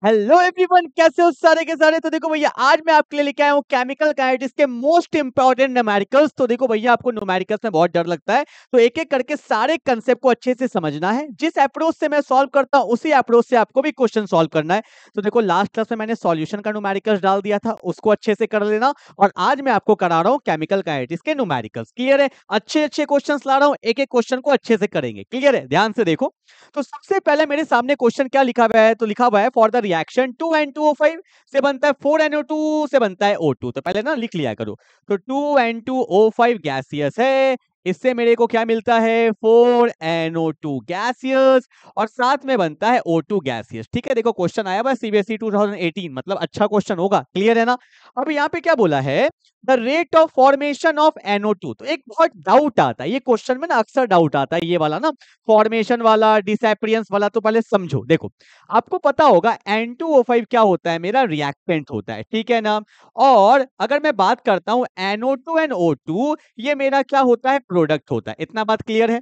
Hello everyone, कैसे हो सारे के सारे। तो देखो भैया, आज मैं आपके लिए लेके आया हूँ केमिकल काइनेटिक्स के मोस्ट इंपॉर्टेंट न्यूमेरिकल्स। तो देखो भैया, आपको न्यूमेरिकल्स में बहुत डर लगता है, तो एक एक करके सारे कंसेप्ट को अच्छे से समझना है। जिस अप्रोच से मैं सॉल्व करता हूँ उसी अप्रोच से आपको भी क्वेश्चन सॉल्व करना है। तो देखो, लास्ट क्लास में मैंने सॉल्यूशन का न्यूमेरिकल्स डाल दिया था, उसको अच्छे से कर लेना। और आज मैं आपको करा रहा हूँ केमिकल काइनेटिक्स के न्यूमेरिकल्स। क्लियर है? अच्छे अच्छे क्वेश्चन ला रहा हूँ, एक एक क्वेश्चन को अच्छे से करेंगे। क्लियर है? ध्यान से देखो। तो सबसे पहले मेरे सामने क्वेश्चन क्या लिखा हुआ है, तो लिखा हुआ है फॉर द रिएक्शन 2N2O5 से बनता है 4NO2 से बनता है O2। तो पहले ना लिख लिया करो। तो 2N2O5 गैसियस है, इससे मेरे को क्या मिलता है 4NO2 गैसियस, और साथ में बनता है O2 गैसियस। ठीक है, देखो क्वेश्चन आया हुआ सीबीएसई 2018, मतलब अच्छा क्वेश्चन होगा। क्लियर है ना? अब यहाँ पे क्या बोला है, the rate of formation of NO2। तो एक बहुत डाउट आता है ये क्वेश्चन में ना, अक्सर डाउट आता है ये वाला ना, फॉर्मेशन वाला, डिसएपरियंस वाला। तो पहले समझो। देखो, आपको पता होगा N2O5 क्या होता है, मेरा रिएक्टेंट होता है। ठीक है ना? और अगर मैं बात करता हूं NO2 एंड O2, ये मेरा क्या होता है, प्रोडक्ट होता है। इतना बात क्लियर है?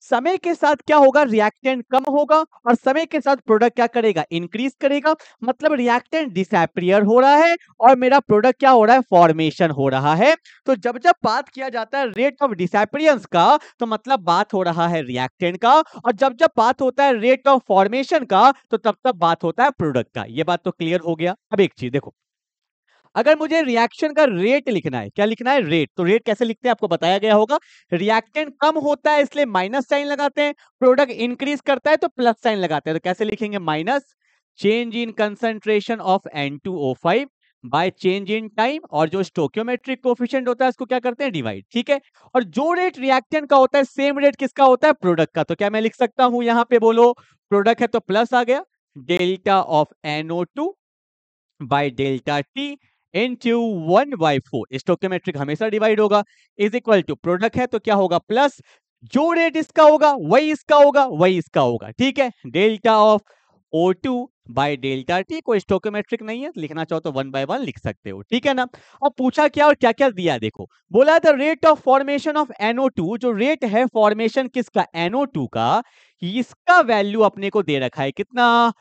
समय के साथ क्या होगा, रिएक्टेंट कम होगा, और समय के साथ प्रोडक्ट क्या करेगा, इंक्रीज करेगा। मतलब रिएक्टेंट डिसएपियर हो रहा है और मेरा प्रोडक्ट क्या हो रहा है, फॉर्मेशन हो रहा है। तो जब जब बात किया जाता है रेट ऑफ डिसएपियरेंस का, तो मतलब बात हो रहा है रिएक्टेंट का, और जब जब बात होता है रेट ऑफ फॉर्मेशन का, तो तब तब बात होता है प्रोडक्ट का। ये बात तो क्लियर हो गया। अब एक चीज देखो, अगर मुझे रिएक्शन का रेट लिखना है, क्या लिखना है, रेट। तो रेट कैसे लिखते हैं, आपको बताया गया होगा। रिएक्टेंट कम होता है इसलिए माइनस साइन लगाते हैं, प्रोडक्ट इंक्रीज करता है तो प्लस साइन लगाते हैं। तो कैसे लिखेंगे, minus change in concentration of N2O5 by change in time, और जो स्टोकियोमेट्रिक कोफिशिएंट होता है उसको क्या करते हैं, डिवाइड। ठीक है? और जो रेट रिएक्टेंट का होता है, सेम रेट किसका होता है, प्रोडक्ट का। तो क्या मैं लिख सकता हूं, यहां पे बोलो, प्रोडक्ट है तो प्लस आ गया, delta of NO2 by delta T into 1/4। स्टोकियोमेट्रिक हमेशा डिवाइड होगा, इज इक्वल टू प्रोडक्ट है तो क्या होगा, प्लस जो रेट इसका होगा वही इसका होगा, वही इसका होगा। ठीक है? Delta of O2 by delta T, कोई स्टोकियोमेट्रिक नहीं है, लिखना चाहो तो 1/1 लिख सकते हो। ठीक है ना? अब पूछा क्या और क्या क्या दिया, देखो बोला था rate of formation of NO2, जो रेट है फॉर्मेशन किसका, NO2 का, इसका वैल्यू अपने को दे रखा है कितना,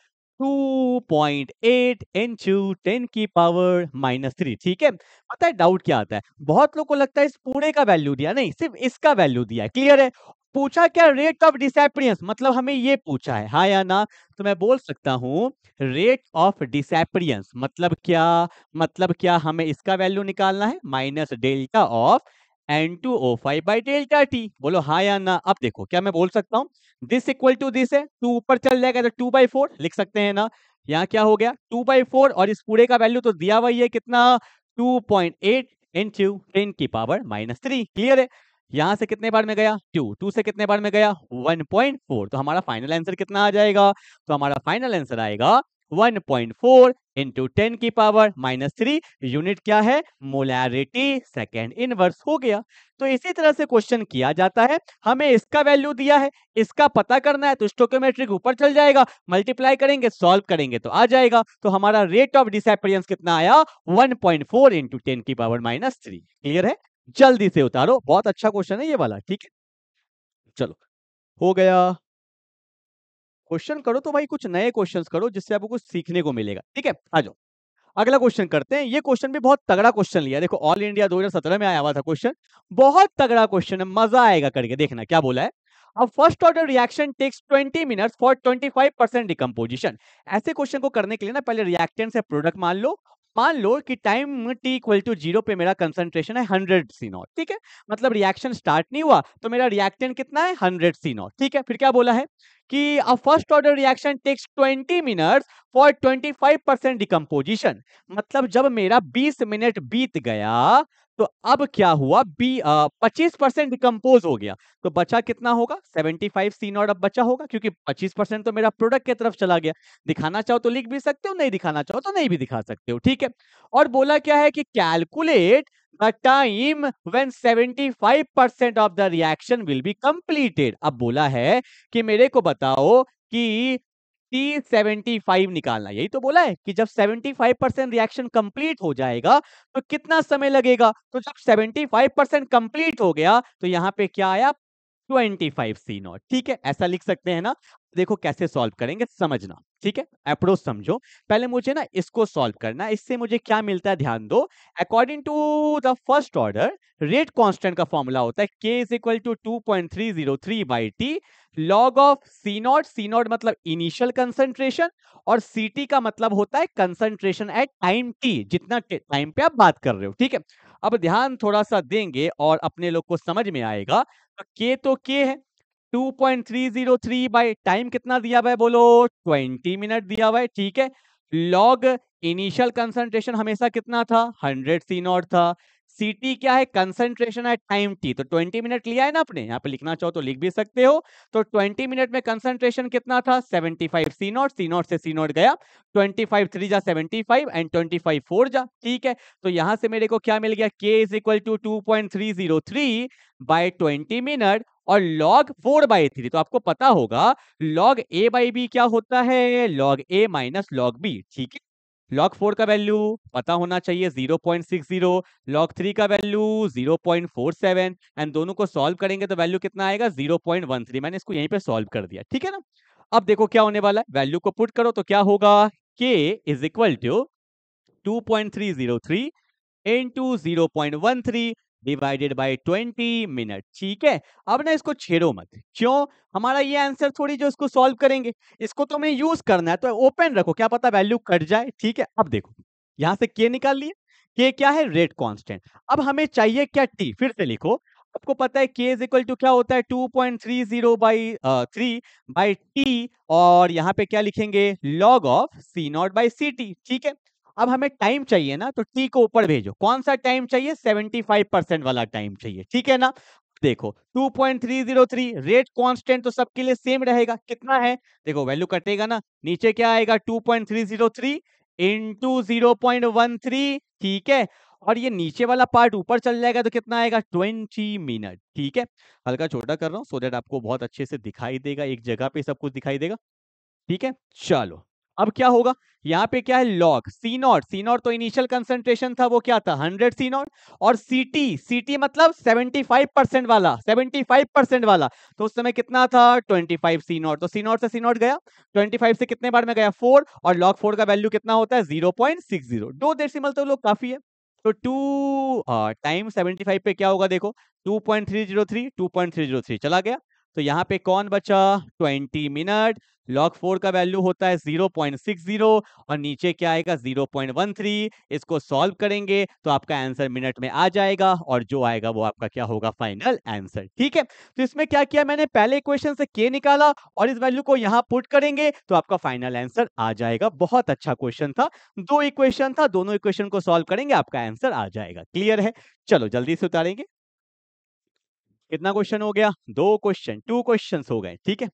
2.8 इंटू 10⁻⁻3। ठीक है? पता है डाउट क्या आता है, बहुत लोग को लगता है इस पूरे का वैल्यू दिया, नहीं, सिर्फ इसका वैल्यू दिया है। क्लियर है? पूछा क्या, रेट ऑफ डिसएपरियंस, मतलब हमें ये पूछा है, हाँ या ना। तो मैं बोल सकता हूं रेट ऑफ डिसएपरियंस मतलब क्या, मतलब क्या, हमें इसका वैल्यू निकालना है, minus delta of N2O5 by delta T. बोलो हाँ या ना। अब देखो, क्या मैं बोल सकता हूँ, दिस इक्वल टू दिस है, 2 ऊपर चल जाएगा तो 2/4 लिख सकते हैं ना। यहाँ क्या हो गया, 2/4, और इस पूरे का वैल्यू तो दिया हुआ ही है कितना, 2.8 इंटू 10⁻⁻3। क्लियर है? यहाँ से कितने बार में गया, 2 से कितने बार में गया, 1.4। तो हमारा फाइनल आंसर कितना आ जाएगा, तो हमारा फाइनल आंसर आएगा 1.4 इंटू 10⁻⁻3। यूनिट क्या है, मोलैरिटी सेकेंड इनवर्स। हो गया। तो इसी तरह से क्वेश्चन किया जाता है, हमें इसका वैल्यू दिया है, इसका पता करना है, तो स्टोकियोमेट्रिक ऊपर चल जाएगा, मल्टीप्लाई करेंगे, सॉल्व करेंगे तो आ जाएगा। तो हमारा रेट ऑफ डिसएपरियंस कितना आया, 1.4 इंटू 10⁻⁻3। क्लियर है? जल्दी से उतारो, बहुत अच्छा क्वेश्चन है ये वाला। ठीक है, चलो, हो गया। क्वेश्चन करो तो भाई कुछ नए क्वेश्चंस करो, जिससे आपको कुछ सीखने को मिलेगा। ठीक है, आ जाओ, अगला क्वेश्चन करते हैं। ये क्वेश्चन भी बहुत तगड़ा क्वेश्चन लिया, देखो ऑल इंडिया 2017 में आया हुआ था क्वेश्चन, बहुत तगड़ा क्वेश्चन है, मजा आएगा करके देखना। क्या बोला है, a first order reaction takes 20 minutes for 25% decomposition. ऐसे क्वेश्चन को करने के लिए ना, पहले रिएक्टेंट से प्रोडक्ट मान लो कि टाइम t इक्वल टू 0 पे मेरा कंसंट्रेशन है 100 C0। ठीक है? मतलब रिएक्शन स्टार्ट नहीं हुआ तो मेरा रिएक्टेंट कितना है, 100 C0। ठीक है? फिर क्या बोला है कि a first order reaction takes 20 minutes for 25% decomposition. मतलब जब मेरा 20 मिनट बीत गया तो अब क्या हुआ, 25% डिकम्पोज हो गया, तो बचा कितना होगा, 75 C0 अब बचा होगा, क्योंकि 25% तो मेरा प्रोडक्ट की तरफ चला गया। दिखाना चाहो तो लिख भी सकते हो, नहीं दिखाना चाहो तो नहीं भी दिखा सकते हो। ठीक है? और बोला क्या है कि calculate the time when 75% of the reaction will be completed. अब बोला है कि मेरे को बताओ कि T75 निकालना। यही तो बोला है कि जब 75% रिएक्शन कंप्लीट हो जाएगा तो कितना समय लगेगा। तो जब 75% कंप्लीट हो गया तो यहाँ पे क्या आया, 25 C0। ठीक है, ऐसा लिख सकते हैं ना। देखो कैसे सॉल्व करेंगे समझना, ठीक है, अप्रोच समझो। पहले मुझे ना इसको सॉल्व करना है, इससे मुझे क्या मिलता है ध्यान दो। According to the first order, rate constant का फॉर्मूला होता है k is equal to 2.303 by t log of C naught. C naught मतलब इनिशियल कंसंट्रेशन, और सी टी का मतलब होता है कंसंट्रेशन एट टाइम टी, जितना टाइम पे आप बात कर रहे हो। ठीक है, अब ध्यान थोड़ा सा देंगे और अपने लोग को समझ में आएगा। तो के है 2.303 बाई टाइम कितना दिया हुआ है बोलो, 20 मिनट दिया हुआ है। ठीक है, लॉग इनिशियल कंसंट्रेशन हमेशा कितना था, 100 सी नॉट था। सीटी क्या है, कंसंट्रेशन है टाइम टी, तो 20 मिनट लिया है ना आपने, यहाँ पे लिखना चाहो तो लिख भी सकते हो। तो 20 मिनट में कंसंट्रेशन कितना था, 75 सी नॉट। सी नॉट से सी नॉट गया, 25 3 जा 75 एंड 25 4 जा। ठीक है, तो यहां से मेरे को क्या मिल गया, k is equal to 2.303 by 20 minute और log 4/3। तो आपको पता होगा log a बाई बी क्या होता है, log a minus log b। ठीक है, log 4 का वैल्यू पता होना चाहिए 0.60, log 3 का वैल्यू 0.47 एंड दोनों को सॉल्व करेंगे तो वैल्यू कितना आएगा, 0.13। मैंने इसको यहीं पे सॉल्व कर दिया। ठीक है ना, अब देखो क्या होने वाला है, वैल्यू को पुट करो तो क्या होगा, k is equal to 2.303 into 0.13 divided by 20 minute. ठीक है, अब ना इसको छेड़ो मत, क्यों, हमारा ये आंसर थोड़ी जो इसको सॉल्व करेंगे, इसको तो हमें यूज करना है, तो ओपन रखो, क्या पता वैल्यू कट जाए। ठीक है, अब देखो यहां से के निकाल लिए, के क्या है, रेट कांस्टेंट। अब हमें चाहिए क्या, टी। फिर से लिखो, आपको पता है के इज इक्वल टू क्या होता है, 2.30 बाई 3 बाई टी, और यहाँ पे क्या लिखेंगे, log of C naught by C t. ठीक है, अब हमें टाइम चाहिए ना, तो टी को ऊपर भेजो। कौन सा टाइम चाहिए, 75% वाला टाइम चाहिए। ठीक है ना, देखो 2.303 रेट कांस्टेंट तो सबके लिए सेम रहेगा, कितना है, देखो वैल्यू कटेगा ना, नीचे क्या आएगा, 2.303 इंटू 0.13। ठीक है, और ये नीचे वाला पार्ट ऊपर चल जाएगा तो कितना आएगा, 20 मिनट। ठीक है, हल्का छोटा कर रहा हूं सो दैट आपको बहुत अच्छे से दिखाई देगा, एक जगह पे सब कुछ दिखाई देगा। ठीक है, चलो अब क्या होगा, यहाँ पे क्या है, log C naught. C naught तो इनिशियल कंसंट्रेशन था, वो क्या था, 100 सी नॉट, और सीटी, सीटी मतलब 75% वाला, 75% वाला, तो उस समय कितना था, 25 सी नॉट। तो सी नॉट से सी नॉट गया, 25 से कितने बार में गया, 4, और लॉग 4 का वैल्यू कितना होता है, 0.60। 2 डेसिमल तो लोग काफी है, तो 2 टाइम 75 पे क्या होगा, देखो 2.303 2.303 चला गया, तो यहाँ पे कौन बचा, 20 मिनट। log 4 का वैल्यू होता है 0.60 और नीचे क्या आएगा, 0.13। इसको सॉल्व करेंगे तो आपका आंसर मिनट में आ जाएगा, और जो आएगा वो आपका क्या होगा, फाइनल आंसर। ठीक है, तो इसमें क्या किया मैंने, पहले इक्वेशन से k निकाला और इस वैल्यू को यहाँ पुट करेंगे तो आपका फाइनल आंसर आ जाएगा। बहुत अच्छा क्वेश्चन था, 2 इक्वेशन था, दोनों इक्वेशन को सॉल्व करेंगे आपका आंसर आ जाएगा। क्लियर है, चलो जल्दी से उतारेंगे। कितना क्वेश्चन हो गया, 2 क्वेश्चन, 2 क्वेश्चन हो गए। ठीक है,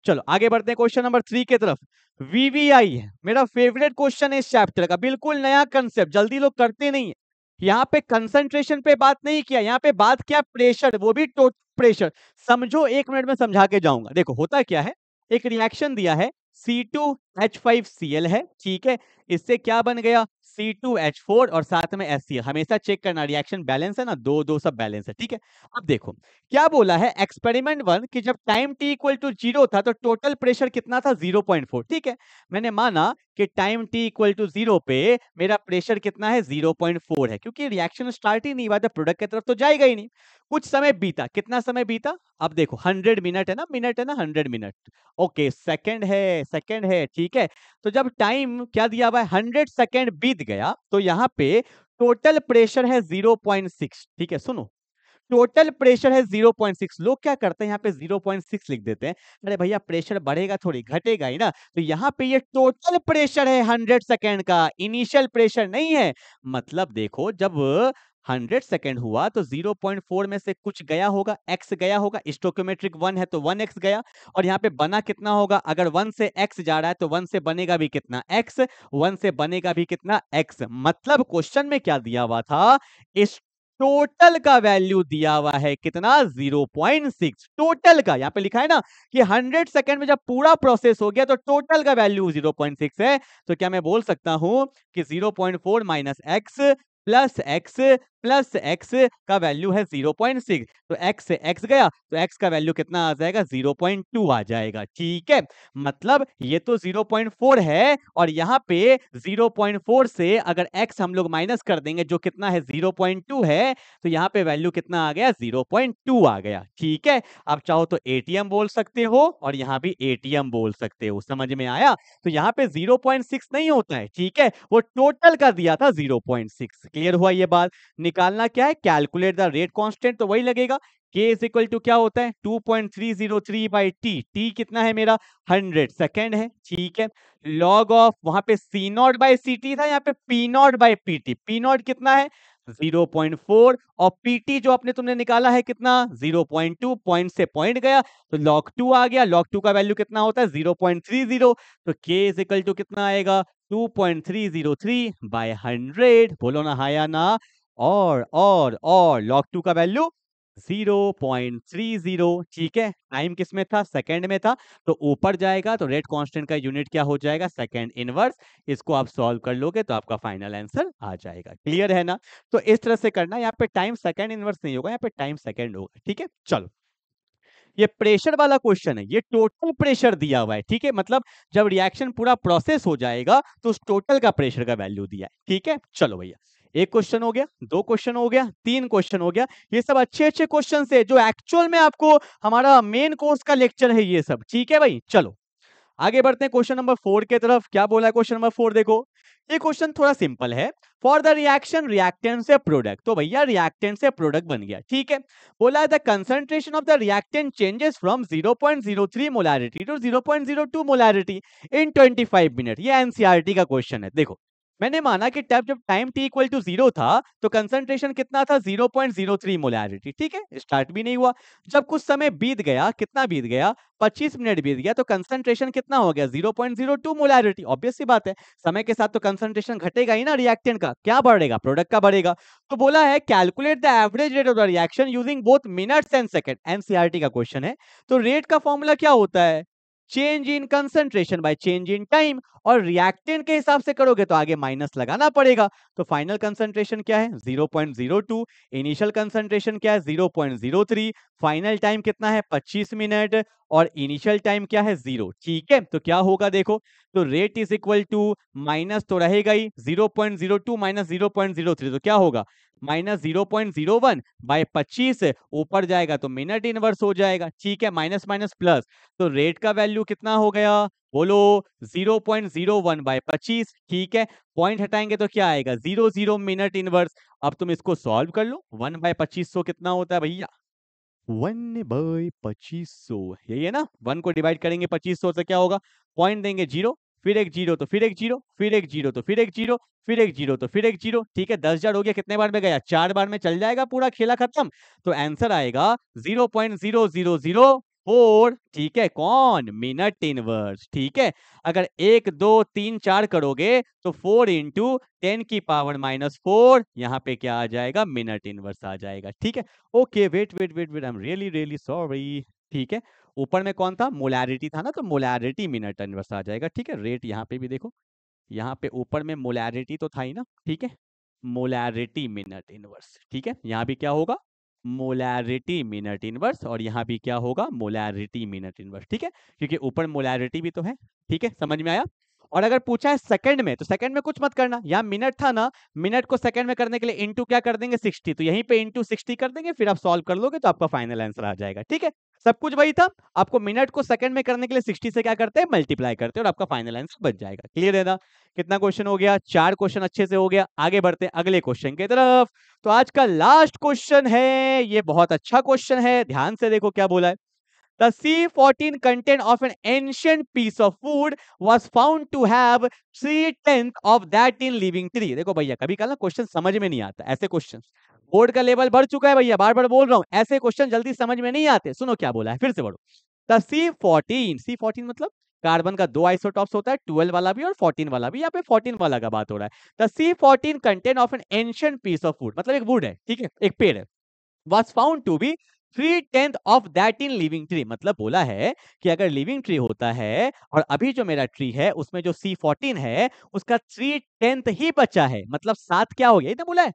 चलो आगे बढ़ते हैं क्वेश्चन नंबर 3 की तरफ। वीवीआई है मेरा फेवरेट क्वेश्चन है इस चैप्टर का, बिल्कुल नया कंसेप्ट, जल्दी लोग करते नहीं है। यहाँ पे कंसंट्रेशन पे बात नहीं किया, यहाँ पे बात किया प्रेशर, वो भी टोटल प्रेशर। समझो, 1 मिनट में समझा के जाऊंगा। देखो होता क्या है, एक रिएक्शन दिया है, C2H5Cl है। ठीक है, इससे क्या बन गया, C2H4 और साथ में HCl। हमेशा चेक करना रिएक्शन बैलेंस है ना, दो दो सब बैलेंस है। ठीक है, अब देखो क्या बोला है, एक्सपेरिमेंट 1 कि जब टाइम t इक्वल टू 0 था तो टोटल प्रेशर कितना था, 0.4। ठीक है, मैंने माना कि टाइम t इक्वल टू 0 पे मेरा प्रेशर कितना है, 0.4 है, क्योंकि रिएक्शन स्टार्ट ही नहीं हुआ, तो प्रोडक्ट की तरफ तो जाएगा ही नहीं। कुछ समय बीता, कितना समय बीता, अब देखो 100 मिनट है ना, मिनट है ना, 100 मिनट, ओके सेकंड है, सेकंड है। ठीक है, तो जब टाइम क्या दिया हुआ है, 100 सेकंड बीत गया, तो यहाँ पे टोटल प्रेशर है 0.6। ठीक है, सुनो, टोटल प्रेशर है 0.6। लोग क्या करते हैं, यहाँ पे 0.6 लिख देते हैं, अरे भैया प्रेशर बढ़ेगा थोड़ी, घटेगा ही ना। तो यहाँ पे ये टोटल प्रेशर है 100 सेकेंड का, इनिशियल प्रेशर नहीं है। मतलब देखो जब 100 सेकेंड हुआ तो 0.4 में से कुछ गया होगा, x गया होगा, स्टोकियोमेट्रिक 1 है तो 1x गया, और यहाँ पे बना कितना होगा, अगर 1 से x जा रहा है तो 1 से बनेगा भी कितना, x, 1 से बनेगा भी कितना, x। मतलब क्वेश्चन में क्या दिया हुआ था, इस टोटल का वैल्यू दिया हुआ है कितना, 0.6 टोटल का। यहां पे लिखा है ना कि 100 सेकंड में जब पूरा प्रोसेस हो गया तो टोटल का वैल्यू 0.6 है। तो क्या मैं बोल सकता हूं कि 0.4 minus x plus x plus x का वैल्यू है 0.6, तो एक्स से एक्स गया तो एक्स का वैल्यू कितना आ जाएगा 0.2 आ जाएगा। ठीक है, मतलब ये तो 0.4 है और यहाँ पे 0.4 से अगर x हम लोग माइनस कर देंगे जो कितना है 0.2 है, तो यहाँ पे वैल्यू कितना आ गया 0.2 आ गया। ठीक है, आप चाहो तो एटीएम बोल सकते हो और यहाँ भी एटीएम बोल सकते हो। समझ में आया? तो यहाँ पे 0.6 नहीं होता है, ठीक है, वो टोटल का दिया था 0.6। क्लियर हुआ ये बात? निकालना क्या है, कैलकुलेट द रेट कांस्टेंट, तो वही लगेगा k इज इक्वल टू क्या होता है 2.303 बाई टी। टी कितना है मेरा 100 सेकेंड है। ठीक है, लॉग ऑफ वहां पे सी नॉट बाई सी टी था, यहाँ पे P not by P T. P not कितना है 0.4 और पीटी जो आपने तुमने निकाला है कितना 0.2, पॉइंट से पॉइंट गया तो log 2 आ गया। log 2 का वैल्यू कितना होता है 0.30, तो k इज इक्वल टू कितना आएगा 2.303 बाय 100। बोलो ना हाँ या ना? और log 2 का वैल्यू 0.30। ठीक है, टाइम किस में था, सेकंड में था, तो ऊपर जाएगा तो रेट कांस्टेंट का यूनिट क्या हो जाएगा सेकंड इनवर्स। इसको आप सॉल्व कर लोगे तो आपका फाइनल आंसर आ जाएगा। क्लियर है ना? तो इस तरह से करना, यहाँ पे टाइम सेकंड इनवर्स नहीं होगा, यहाँ पे टाइम सेकंड होगा। ठीक है, चलो ये प्रेशर वाला क्वेश्चन है, ये टोटल प्रेशर दिया हुआ है। ठीक है, मतलब जब रिएक्शन पूरा प्रोसेस हो जाएगा तो उस टोटल का प्रेशर का वैल्यू दिया है। ठीक है, चलो भैया, एक क्वेश्चन हो गया, दो क्वेश्चन हो गया, तीन क्वेश्चन हो गया। ये सब अच्छे अच्छे क्वेश्चन है जो एक्चुअल में आपको हमारा मेन कोर्स का लेक्चर है ये सब। ठीक है भाई, चलो आगे बढ़ते हैं क्वेश्चन नंबर 4 के तरफ। क्या बोला है क्वेश्चन नंबर 4? देखो ये क्वेश्चन थोड़ा सिंपल है। फॉर द रिएक्शन रिएक्टेंट से प्रोडक्ट, तो भैया रिएक्टेंट से प्रोडक्ट बन गया। ठीक है, बोला है the concentration of the reactant changes from 0.03 molarity to 0.02 molarity in 25 minute. ये एनसीईआरटी का क्वेश्चन है। देखो मैंने माना कि जब टाइम t इक्वल टू 0 था तो कंसंट्रेशन कितना था 0.03 मोलैरिटी। ठीक है, स्टार्ट भी नहीं हुआ, जब कुछ समय बीत गया, कितना बीत गया 25 मिनट बीत गया, तो कंसंट्रेशन कितना हो गया 0.02 मोलैरिटी। ऑब्वियस सी बात है, समय के साथ तो कंसंट्रेशन घटेगा ही ना रिएक्टेंट का, क्या बढ़ेगा प्रोडक्ट का बढ़ेगा। तो बोला है calculate the average rate of the reaction using both minutes and second. NCERT का क्वेश्चन है। तो रेट का फॉर्मूला क्या होता है change in concentration by change in time, और रिएक्टेंट के हिसाब से करोगे तो आगे माइनस लगाना पड़ेगा। तो फाइनल कंसंट्रेशन क्या है 0.02, इनिशियल कंसंट्रेशन क्या है 0.03, फाइनल टाइम कितना है 25 मिनट और इनिशियल टाइम क्या है 0। ठीक है, तो क्या होगा देखो, तो rate is equal to minus तो रहेगा ही 0.02 माइनस 0.03, तो क्या होगा माइनस 0.01 बाय 25, ऊपर जाएगा तो मिनट इनवर्स हो जाएगा। ठीक है, माइनस माइनस प्लस, तो रेट का वैल्यू कितना हो गया बोलो 0.01 बाय 25। ठीक है, पॉइंट हटाएंगे तो क्या आएगा 00 मिनट इनवर्स। अब तुम इसको सॉल्व कर लो, 1 बाय 2500 कितना होता है भैया 1 बाय 2500, यही है ना। 1 को डिवाइड करेंगे 2500 से क्या होगा, पॉइंट देंगे 0, फिर एक 0 तो फिर एक 0, फिर एक 0 तो फिर एक 0, फिर एक 0 तो फिर एक 0। ठीक है, 10,000 हो गया, कितने बार में गया 4 बार में चल जाएगा, पूरा खेला खत्म। तो आंसर आएगा 0.0004। ठीक है, कौन मिनट इनवर्स। ठीक है, अगर 1 2 3 4 करोगे तो 4 इंटू 10 की पावर -4, यहाँ पे क्या आ जाएगा मिनट इनवर्स आ जाएगा। ठीक है, okay wait wait wait wait, I am really really sorry. ठीक है, ऊपर में कौन था मोलैरिटी था ना, तो मोलैरिटी मिनट इनवर्स आ जाएगा। ठीक है, रेट यहाँ पे भी देखो, यहाँ पे ऊपर में मोलैरिटी तो था ही ना। ठीक है, मोलैरिटी मिनट इनवर्स। ठीक है, यहाँ भी क्या होगा मोलैरिटी मिनट इनवर्स और यहाँ भी क्या होगा मोलैरिटी मिनट इनवर्स। ठीक है, क्योंकि ऊपर मोलैरिटी भी तो है। ठीक है, समझ में आया? और अगर पूछा है सेकंड में तो सेकंड में कुछ मत करना, यहाँ मिनट था ना, मिनट को सेकंड में करने के लिए इंटू क्या कर देंगे 60, तो यहीं पे इंटू 60 कर देंगे, फिर आप सॉल्व कर लोगे तो आपका फाइनल आंसर आ जाएगा। ठीक है, सब कुछ वही था, आपको मिनट को सेकंड में करने के लिए 60 से क्या करते हैं मल्टीप्लाई करते हैं और आपका फाइनल आंसर बच जाएगा। क्लियर है ना? कितना क्वेश्चन हो गया, 4 क्वेश्चन अच्छे से हो गया। आगे बढ़ते हैं अगले क्वेश्चन की तरफ। तो आज का लास्ट क्वेश्चन है, ये बहुत अच्छा क्वेश्चन है, ध्यान से देखो क्या बोला है। The C14 content of an ancient piece of food was found to have 3/10 of that in living tree। देखो भैया कभी कल ना क्वेश्चन समझ में नहीं आता, ऐसे क्वेश्चन बोर्ड का लेवल बढ़ चुका है भैया, बार बार बोल रहा हूं, ऐसे क्वेश्चन जल्दी समझ में नहीं आते। सुनो क्या बोला है, फिर से पढ़ो। The C14 मतलब कार्बन का 2 आइसोटॉप्स होता है, 12 वाला भी और 14 वाला भी, यहाँ पे 14 वाला का बात हो रहा है। The C14 content of an ancient piece of food मतलब एक वुड है, ठीक है, एक पेड़ है, was found to be 3/10 of that in living tree. मतलब बोला है कि अगर लिविंग ट्री होता है और अभी जो मेरा ट्री है उसमें जो C14 है उसका 3/10 ही बचा है, मतलब 7 क्या हो गया, इतना बोला है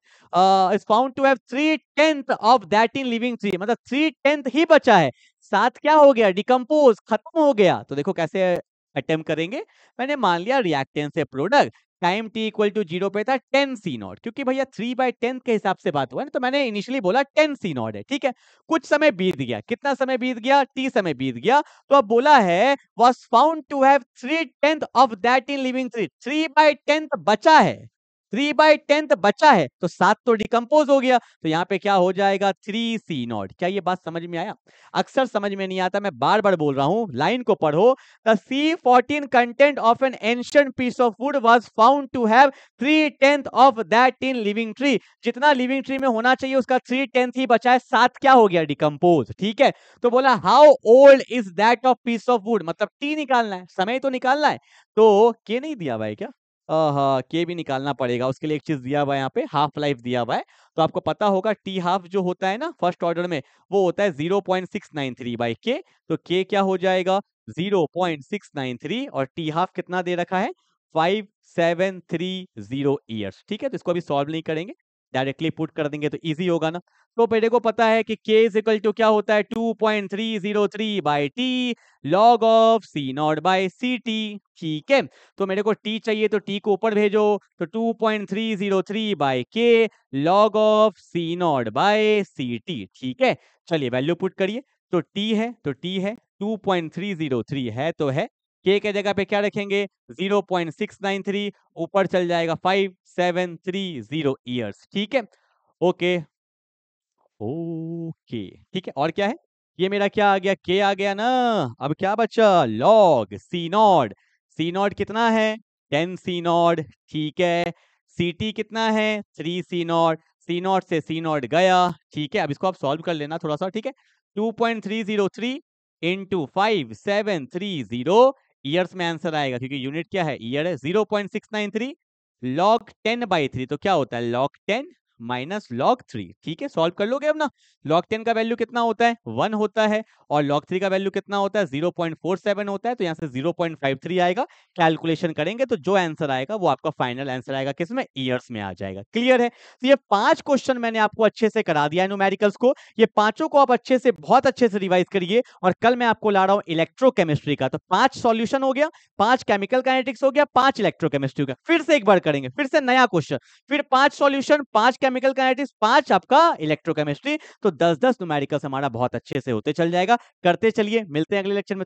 is found to have 3/10 of that in living tree, मतलब 3/10 ही बचा है, 7 क्या हो गया, डिकम्पोज, खत्म हो गया। तो देखो कैसे अटेम्प्ट करेंगे। मैंने मान लिया रिएक्टेंस से product, time t equal to 0 पे था 10 C नॉट, क्योंकि भैया 3/10 के हिसाब से बात हुआ है ना, तो मैंने इनिशियली बोला 10 C नॉट है, ठीक है। कुछ समय बीत गया, कितना समय बीत गया, t समय बीत गया, तो अब बोला है was found to have 3/10 of that in living tree, 3/10 बचा है, 3/10 बचा है, तो 7 तो डिकम्पोज हो गया, तो यहाँ पे क्या हो जाएगा 3 C नॉट। क्या ये बात समझ में आया? अक्सर समझ में नहीं आता, मैं बार बार बोल रहा हूं, लाइन को पढ़ो। The C14 content of an ancient piece of wood was found to have 3/10 of that in living tree। जितना लिविंग ट्री में होना चाहिए उसका 3/10 ही बचा है, 7 क्या हो गया, डिकम्पोज, ठीक है। तो बोला how old is that of peace of would, मतलब टी निकालना है, समय तो निकालना है, तो के नहीं दिया हुआ है क्या, हाँ के भी निकालना पड़ेगा, उसके लिए एक चीज दिया हुआ है यहाँ पे, हाफ लाइफ दिया हुआ है। तो आपको पता होगा टी हाफ जो होता है ना फर्स्ट ऑर्डर में, वो होता है 0.693 बाई के, तो के क्या हो जाएगा 0.693, और टी हाफ कितना दे रखा है 5730 ईयर्स, ठीक है। तो इसको अभी सॉल्व नहीं करेंगे, डायरेक्टली पुट कर देंगे तो इजी होगा ना। तो मेरे को पता है कि k इज इक्वल टू क्या होता है 2.303 by t log of C naught by C t, ठीक है। तो मेरे को t चाहिए तो t को ऊपर भेजो, तो 2.303 by k log of C naught by C t, ठीक है। चलिए वैल्यू पुट करिए, तो t है तो t है 2.303 है तो है, k के जगह पे क्या रखेंगे 0.693, ऊपर चल जाएगा 5730 ईयर्स, ठीक है। ओके ओके ठीक है, और क्या है, ये मेरा क्या आ गया, के आ गया ना। अब क्या बचा, log C naught, C naught कितना है 10 सी नॉट, ठीक है। सी टी कितना है 3 सी नॉट, सी नॉट से सी नॉट गया, ठीक है। अब इसको आप सॉल्व कर लेना थोड़ा सा, ठीक है। 2.303 इंटू 5730 ईयर्स में आंसर आएगा, क्योंकि यूनिट क्या है, ईयर है। 0.693 लॉग 10/3 तो क्या होता है लॉग 10 माइनस लॉग 3, ठीक है। सॉल्व कर लोगे अब ना। लॉग 10 का वैल्यू कितना होता है 1 होता है, और लॉग 3 का वैल्यू कितना होता है 0.47 होता है, तो यहाँ से 0.53 आएगा। कैलकुलेशन करेंगे तो जो आंसर आएगा वो आपका फाइनल आंसर आएगा, किसमें, ईयर्स में आ जाएगा। क्लियर है। तो ये 5 क्वेश्चन मैंने आपको अच्छे से करा दिया है न्यूमेरिकल्स को, ये पांचों को आप अच्छे से, बहुत अच्छे से रिवाइज करिए, और कल मैं आपको ला रहा हूं इलेक्ट्रोकेमिस्ट्री का। तो 5 सॉल्यूशन हो गया, 5 केमिकल काइनेटिक्स हो गया, 5 इलेक्ट्रोकेमिस्ट्री का। फिर से एक बार करेंगे, फिर से नया क्वेश्चन, फिर 5 सॉल्यूशन, 5 केमिकल काइनेटिक्स, 5 आपका इलेक्ट्रोकेमिस्ट्री, तो 10-10 न्यूमेरिकल्स हमारा बहुत अच्छे से होते चल जाएगा। करते चलिए, मिलते हैं अगले लेक्चर में।